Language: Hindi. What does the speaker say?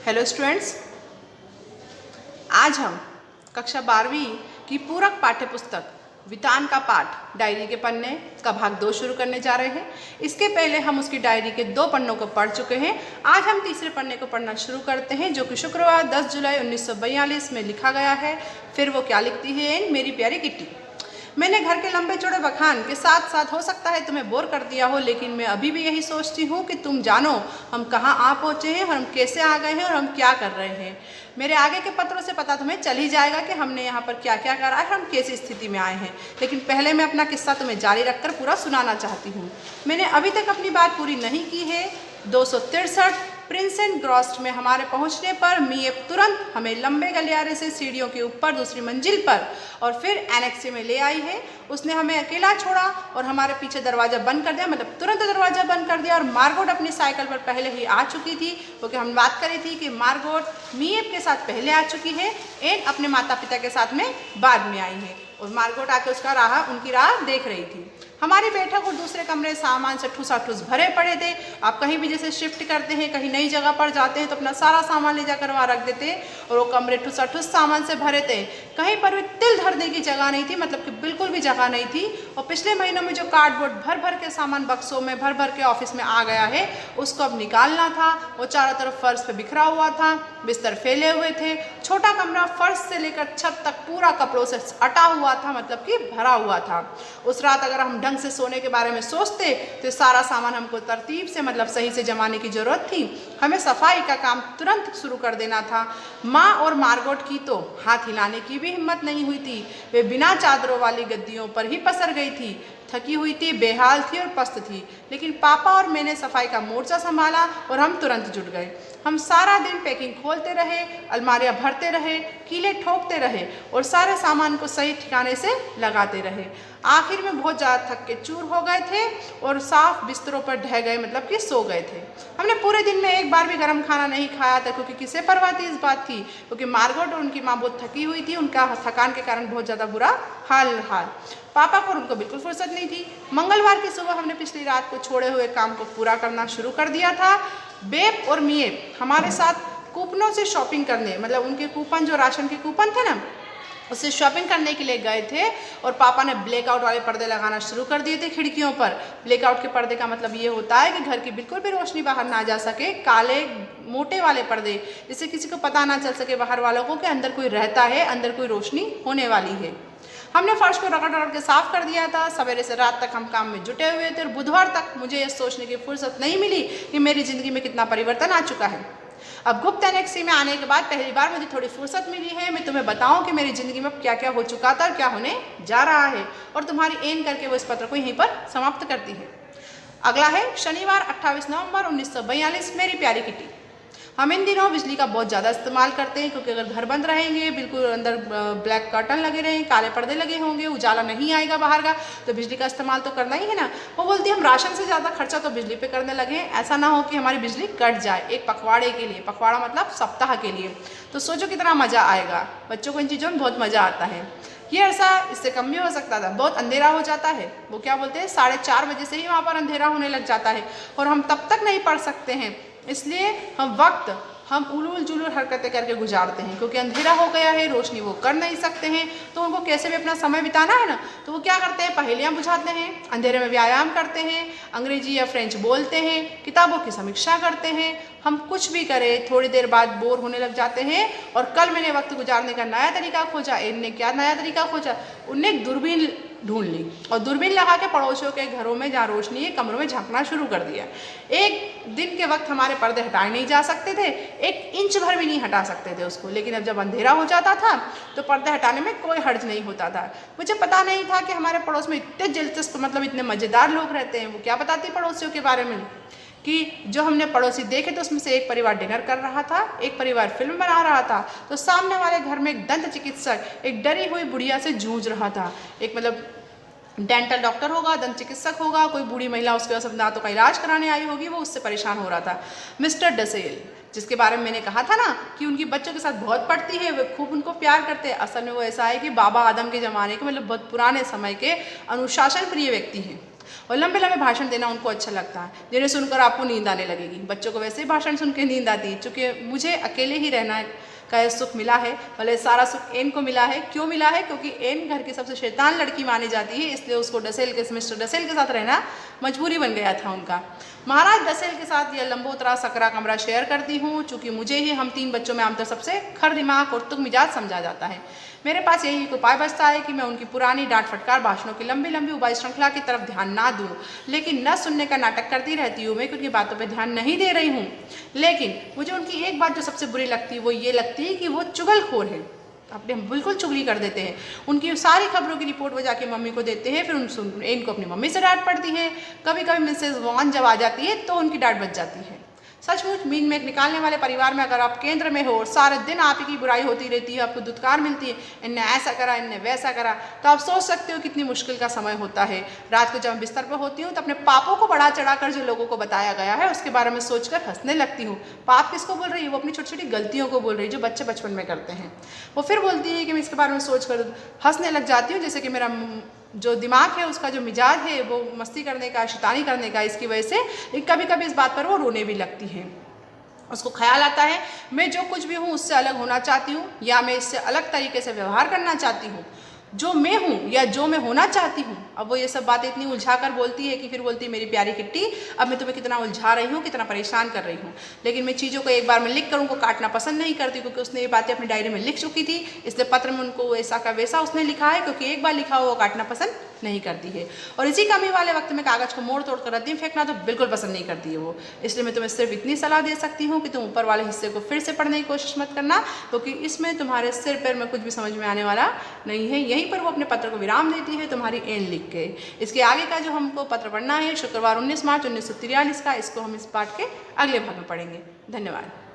हेलो स्टूडेंट्स, आज हम कक्षा 12वीं की पूरक पाठ्य पुस्तक वितान का पाठ डायरी के पन्ने का भाग 2 शुरू करने जा रहे हैं। इसके पहले हम उसकी डायरी के 2 पन्नों को पढ़ चुके हैं। आज हम तीसरे पन्ने को पढ़ना शुरू करते हैं, जो कि शुक्रवार 10 जुलाई 1942 में लिखा गया है। फिर वो क्या लिखती है? मेरी प्यारी किट्टी, मैंने घर के लंबे चौड़े बखान के साथ साथ हो सकता है तुम्हें बोर कर दिया हो, लेकिन मैं अभी भी यही सोचती हूँ कि तुम जानो हम कहाँ आ पहुँचे हैं और हम कैसे आ गए हैं और हम क्या कर रहे हैं। मेरे आगे के पत्रों से पता तुम्हें चल ही जाएगा कि हमने यहाँ पर क्या क्या करा है, हम कैसी स्थिति में आए हैं। लेकिन पहले मैं अपना किस्सा तुम्हें जारी रखकर पूरा सुनाना चाहती हूँ। मैंने अभी तक अपनी बात पूरी नहीं की है। 263 प्रिंस एंड ग्रॉस्ट में हमारे पहुंचने पर मीएफ तुरंत हमें लंबे गलियारे से सीढ़ियों के ऊपर दूसरी मंजिल पर और फिर एनेक्सी में ले आई है। उसने हमें अकेला छोड़ा और हमारे पीछे दरवाज़ा बंद कर दिया, मतलब तुरंत दरवाज़ा बंद कर दिया। और मार्गोट अपनी साइकिल पर पहले ही आ चुकी थी, क्योंकि हम बात करी थी कि मार्गोट मीएफ के साथ पहले आ चुकी है, एन अपने माता पिता के साथ में बाद में आई है। और मार्गोट आके उनकी राह देख रही थी। हमारी बैठक और दूसरे कमरे सामान से ठूसाठूस भरे पड़े थे। आप कहीं भी जैसे शिफ्ट करते हैं, कहीं नई जगह पर जाते हैं तो अपना सारा सामान ले जाकर वहाँ रख देते हैं, और वो कमरे ठूसाठूस सामान से भरे थे। कहीं पर भी तिल धरने की जगह नहीं थी, मतलब कि बिल्कुल भी जगह नहीं थी। और पिछले महीनों में जो कार्डबोर्ड भर भर के सामान बक्सों में भर भर के ऑफिस में आ गया है, उसको अब निकालना था। वो चारों तरफ फर्श पे बिखरा हुआ था, बिस्तर फैले हुए थे। छोटा कमरा फर्श से लेकर छत तक पूरा कपड़ों से अटा हुआ था, मतलब कि भरा हुआ था। उस रात अगर हम ढंग से सोने के बारे में सोचते तो सारा सामान हमको तरतीब से, मतलब सही से जमाने की जरूरत थी। हमें सफाई का काम तुरंत शुरू कर देना था। माँ और मार्गोट की तो हाथ हिलाने की भी हिम्मत नहीं हुई थी। वे बिना चादरों वाली गद्दियों पर ही पसर गई थी, थकी हुई थी, बेहाल थी और पस्त थी। लेकिन पापा और मैंने सफाई का मोर्चा संभाला और हम तुरंत जुट गए। हम सारा दिन पैकिंग खोलते रहे, अलमारियां भरते रहे, कीले ठोकते रहे और सारे सामान को सही ठिकाने से लगाते रहे। आखिर में बहुत ज़्यादा थक के चूर हो गए थे और साफ बिस्तरों पर ढह गए, मतलब कि सो गए थे। हमने पूरे दिन में एक बार भी गर्म खाना नहीं खाया था, क्योंकि किसे परवाह थी इस बात की, क्योंकि मार्गोट और उनकी माँ बहुत थकी हुई थी। उनका थकान के कारण बहुत ज़्यादा बुरा हाल पापा को उनको बिल्कुल फुर्सत नहीं थी। मंगलवार की सुबह हमने पिछली रात को छोड़े हुए काम को पूरा करना शुरू कर दिया था। बेप और मीएफ हमारे साथ कूपनों से शॉपिंग करने, मतलब उनके कूपन, जो राशन के कूपन थे ना, उससे शॉपिंग करने के लिए गए थे। और पापा ने ब्लैकआउट वाले पर्दे लगाना शुरू कर दिए थे खिड़कियों पर। ब्लैकआउट के पर्दे का मतलब ये होता है कि घर की बिल्कुल भी रोशनी बाहर ना जा सके। काले मोटे वाले पर्दे, जिससे किसी को पता ना चल सके बाहर वालों को कि अंदर कोई रहता है, अंदर कोई रोशनी होने वाली है। हमने फर्श को रगड़ रगड़ के साफ कर दिया था। सवेरे से रात तक हम काम में जुटे हुए थे और बुधवार तक मुझे यह सोचने की फुर्सत नहीं मिली कि मेरी ज़िंदगी में कितना परिवर्तन आ चुका है। अब गुप्त एनेक्सी में आने के बाद पहली बार मुझे थोड़ी फुर्सत मिली है। मैं तुम्हें बताऊं कि मेरी ज़िंदगी में क्या क्या हो चुका था और क्या होने जा रहा है। और तुम्हारी एन करके वो इस पत्र को यहीं पर समाप्त करती है। अगला है शनिवार 28 नवंबर 1942। मेरी प्यारी किट्टी, हम इन दिनों बिजली का बहुत ज़्यादा इस्तेमाल करते हैं, क्योंकि अगर घर बंद रहेंगे, बिल्कुल अंदर ब्लैक कर्टन लगे रहेंगे, काले पर्दे लगे होंगे, उजाला नहीं आएगा बाहर का, तो बिजली का इस्तेमाल तो करना ही है ना। वो बोलती है हम राशन से ज़्यादा खर्चा तो बिजली पे करने लगे हैं। ऐसा ना हो कि हमारी बिजली कट जाए एक पखवाड़े के लिए, पखवाड़ा मतलब सप्ताह के लिए। तो सोचो कितना मज़ा आएगा। बच्चों को इन चीज़ों में बहुत मज़ा आता है। ये ऐसा इससे कम भी हो सकता था। बहुत अंधेरा हो जाता है, वो क्या बोलते हैं 4:30 बजे से ही वहाँ पर अंधेरा होने लग जाता है, और हम तब तक नहीं पढ़ सकते हैं। इसलिए हम उलूल जुलूल हरकतें करके गुजारते हैं, क्योंकि अंधेरा हो गया है, रोशनी वो कर नहीं सकते हैं। तो उनको कैसे भी अपना समय बिताना है ना, तो वो क्या करते हैं, पहेलियाँ बुझाते हैं, अंधेरे में व्यायाम करते हैं, अंग्रेजी या फ्रेंच बोलते हैं, किताबों की समीक्षा करते हैं। हम कुछ भी करें, थोड़ी देर बाद बोर होने लग जाते हैं। और कल मैंने वक्त गुजारने का नया तरीका खोजा। इनने क्या नया तरीका खोजा? उनने एक दूरबीन ढूंढ ली और दूरबीन लगा के पड़ोसियों के घरों में जहाँ रोशनी है कमरों में झांकना शुरू कर दिया। एक दिन के वक्त हमारे पर्दे हटाए नहीं जा सकते थे, 1 इंच भर भी नहीं हटा सकते थे उसको। लेकिन अब जब अंधेरा हो जाता था तो पर्दे हटाने में कोई हर्ज नहीं होता था। मुझे पता नहीं था कि हमारे पड़ोस में इतने दिलचस्प, मतलब इतने मज़ेदार लोग रहते हैं। वो क्या बताती पड़ोसियों के बारे में, कि जो हमने पड़ोसी देखे तो उसमें से एक परिवार डिनर कर रहा था, एक परिवार फिल्म बना रहा था, तो सामने वाले घर में एक दंत चिकित्सक एक डरी हुई बुढ़िया से जूझ रहा था। एक मतलब डेंटल डॉक्टर होगा, दंत चिकित्सक होगा, कोई बूढ़ी महिला उसके पास दांतों का इलाज कराने आई होगी, वो उससे परेशान हो रहा था। मिस्टर डसेल, जिसके बारे में मैंने कहा था ना कि उनकी बच्चों के साथ बहुत पढ़ती है, वे खूब उनको प्यार करते हैं। असल में वो ऐसा है कि बाबा आदम के ज़माने के, मतलब बहुत पुराने समय के अनुशासन प्रिय व्यक्ति हैं। और लंबे लंबे भाषण देना उनको अच्छा लगता है, जिन्हें सुनकर आपको नींद आने लगेगी। बच्चों को वैसे ही भाषण सुन के नींद आती है। चूँकि मुझे अकेले ही रहना का ये सुख मिला है, भले सारा सुख एन को मिला है। क्यों मिला है? क्योंकि एन घर की सबसे शैतान लड़की मानी जाती है, इसलिए उसको मिस्टर डसेल के साथ रहना मजबूरी बन गया था उनका। महाराज डसेल के साथ यह लंबोतरा सकरा कमरा शेयर करती हूँ, चूँकि मुझे ही हम 3 बच्चों में आमतौर सबसे खर दिमाग और तुक मिजाज समझा जाता है। मेरे पास यही एक उपाय बचता है कि मैं उनकी पुरानी डांट फटकार भाषणों की लंबी लंबी उबाई श्रृंखला की तरफ ध्यान ना दूं, लेकिन न सुनने का नाटक करती रहती हूँ। मैं उनकी बातों पे ध्यान नहीं दे रही हूँ, लेकिन मुझे उनकी एक बात जो सबसे बुरी लगती है वो ये लगती है कि वो चुगलखोर है। अपने बिल्कुल चुगली कर देते हैं। उनकी सारी खबरों की रिपोर्ट वो जाके मम्मी को देते हैं, फिर इनको अपनी मम्मी से डांट पड़ती है। कभी कभी मिसेस वॉन जब आ जाती है तो उनकी डांट बच जाती है। सचमुच मीन में निकालने वाले परिवार में अगर आप केंद्र में हो और सारे दिन आप ही की बुराई होती रहती है, आपको दुत्कार मिलती है, इनने ऐसा करा, इनने वैसा करा, तो आप सोच सकते हो कितनी मुश्किल का समय होता है। रात को जब मैं बिस्तर पर होती हूँ तो अपने पापों को बढ़ा चढ़ाकर जो लोगों को बताया गया है उसके बारे में सोचकर हंसने लगती हूँ। पाप किसको बोल रही है? वो अपनी छोटी छोटी गलतियों को बोल रही है जो बच्चे बचपन में करते हैं। वो फिर बोलती है कि मैं इसके बारे में सोचकर हंसने लग जाती हूँ, जैसे कि मेरा जो दिमाग है उसका जो मिजाज है वो मस्ती करने का, शैतानी करने का, इसकी वजह से कभी कभी इस बात पर वो रोने भी लगती है। उसको ख्याल आता है मैं जो कुछ भी हूँ उससे अलग होना चाहती हूँ, या मैं इससे अलग तरीके से व्यवहार करना चाहती हूँ, जो मैं हूँ या जो मैं होना चाहती हूँ। अब वो ये सब बातें इतनी उलझा कर बोलती है कि फिर बोलती है मेरी प्यारी किट्टी, अब मैं तुम्हें कितना उलझा रही हूँ, कितना परेशान कर रही हूँ। लेकिन मैं चीज़ों को एक बार में लिख कर उनको काटना पसंद नहीं करती, क्योंकि उसने ये बातें अपनी डायरी में लिख चुकी थी। इसलिए पत्र में उनको ऐसा का वैसा उसने लिखा है, क्योंकि एक बार लिखा हुआ वो काटना पसंद नहीं करती है। और इसी कमी वाले वक्त में कागज़ को मोड़ तोड़ कर रद्दी फेंकना तो बिल्कुल पसंद नहीं करती है वो। इसलिए मैं तुम्हें सिर्फ इतनी सलाह दे सकती हूँ कि तुम ऊपर वाले हिस्से को फिर से पढ़ने की कोशिश मत करना, क्योंकि इसमें तुम्हारे सिर पैर में कुछ भी समझ में आने वाला नहीं है। यहीं पर वो अपने पत्र को विराम देती है तुम्हारी एन लिख के। इसके आगे का जो हमको पत्र पढ़ना है शुक्रवार 19 मार्च 1943 का, इसको हम इस पाठ के अगले भाग में पढ़ेंगे। धन्यवाद।